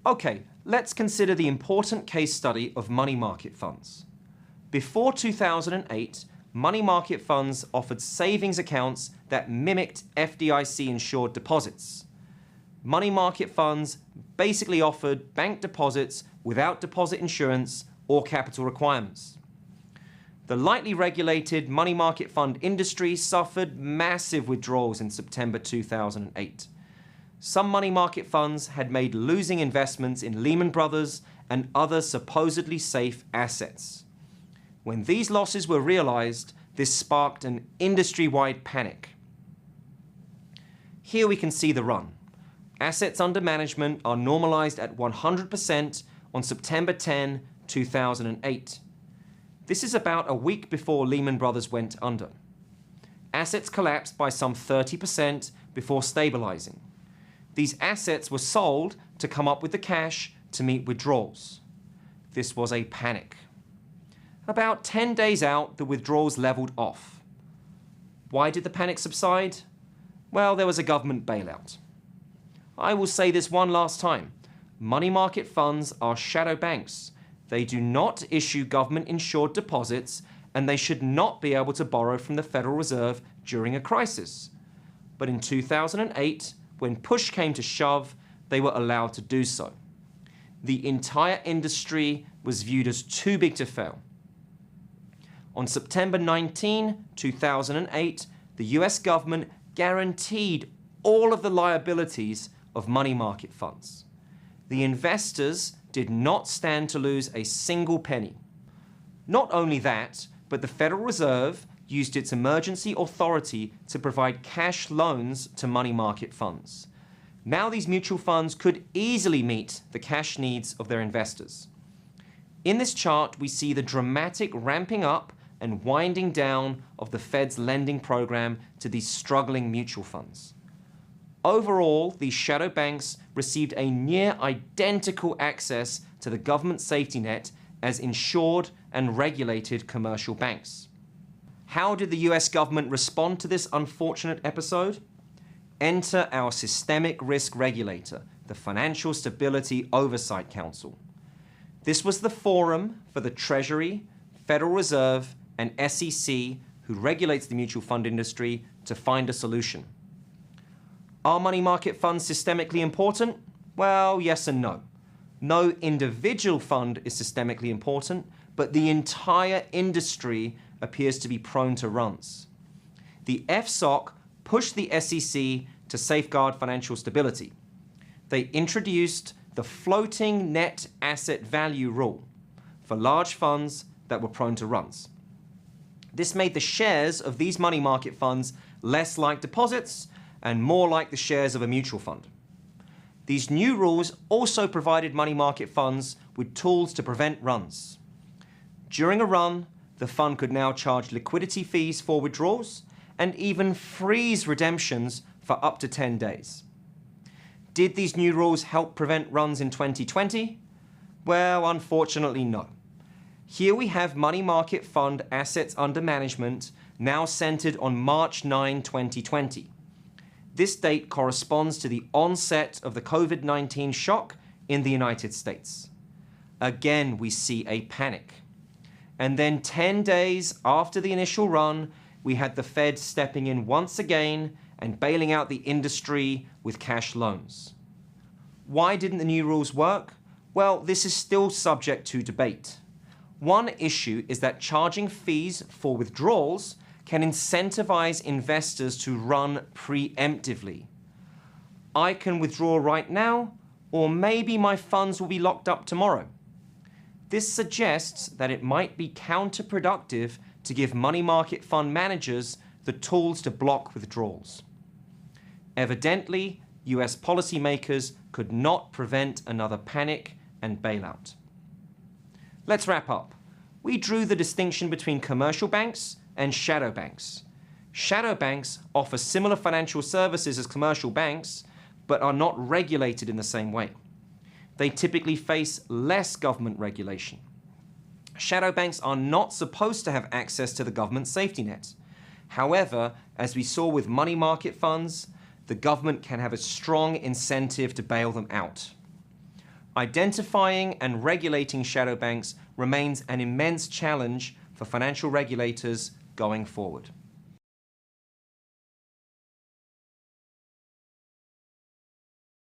Okay, let's consider the important case study of money market funds. Before 2008, money market funds offered savings accounts that mimicked FDIC-insured deposits. Money market funds basically offered bank deposits without deposit insurance or capital requirements. The lightly regulated money market fund industry suffered massive withdrawals in September 2008. Some money market funds had made losing investments in Lehman Brothers and other supposedly safe assets. When these losses were realized, this sparked an industry-wide panic. Here we can see the run. Assets under management are normalized at 100% on September 10, 2008. This is about a week before Lehman Brothers went under. Assets collapsed by some 30% before stabilizing. These assets were sold to come up with the cash to meet withdrawals. This was a panic. About 10 days out, the withdrawals leveled off. Why did the panic subside? Well, there was a government bailout. I will say this one last time. Money market funds are shadow banks. They do not issue government-insured deposits, and they should not be able to borrow from the Federal Reserve during a crisis. But in 2008, when push came to shove, they were allowed to do so. The entire industry was viewed as too big to fail. On September 19, 2008, the US government guaranteed all of the liabilities of money market funds. The investors did not stand to lose a single penny. Not only that, but the Federal Reserve used its emergency authority to provide cash loans to money market funds. Now these mutual funds could easily meet the cash needs of their investors. In this chart, we see the dramatic ramping up and winding down of the Fed's lending program to these struggling mutual funds. Overall, these shadow banks received a near identical access to the government safety net as insured and regulated commercial banks. How did the US government respond to this unfortunate episode? Enter our systemic risk regulator, the Financial Stability Oversight Council. This was the forum for the Treasury, Federal Reserve, and SEC, who regulates the mutual fund industry, to find a solution. Are money market funds systemically important? Well, yes and no. No individual fund is systemically important, but the entire industry appears to be prone to runs. The FSOC pushed the SEC to safeguard financial stability. They introduced the floating net asset value rule for large funds that were prone to runs. This made the shares of these money market funds less like deposits and more like the shares of a mutual fund. These new rules also provided money market funds with tools to prevent runs. During a run, the fund could now charge liquidity fees for withdrawals and even freeze redemptions for up to 10 days. Did these new rules help prevent runs in 2020? Well, unfortunately, no. Here we have money market fund assets under management now centered on March 9, 2020. This date corresponds to the onset of the COVID-19 shock in the United States. Again, we see a panic. And then 10 days after the initial run, we had the Fed stepping in once again and bailing out the industry with cash loans. Why didn't the new rules work? Well, this is still subject to debate. One issue is that charging fees for withdrawals can incentivize investors to run preemptively. I can withdraw right now, or maybe my funds will be locked up tomorrow. This suggests that it might be counterproductive to give money market fund managers the tools to block withdrawals. Evidently, US policymakers could not prevent another panic and bailout. Let's wrap up. We drew the distinction between commercial banks and shadow banks. Shadow banks offer similar financial services as commercial banks, but are not regulated in the same way. They typically face less government regulation. Shadow banks are not supposed to have access to the government safety net. However, as we saw with money market funds, the government can have a strong incentive to bail them out. Identifying and regulating shadow banks remains an immense challenge for financial regulators going forward.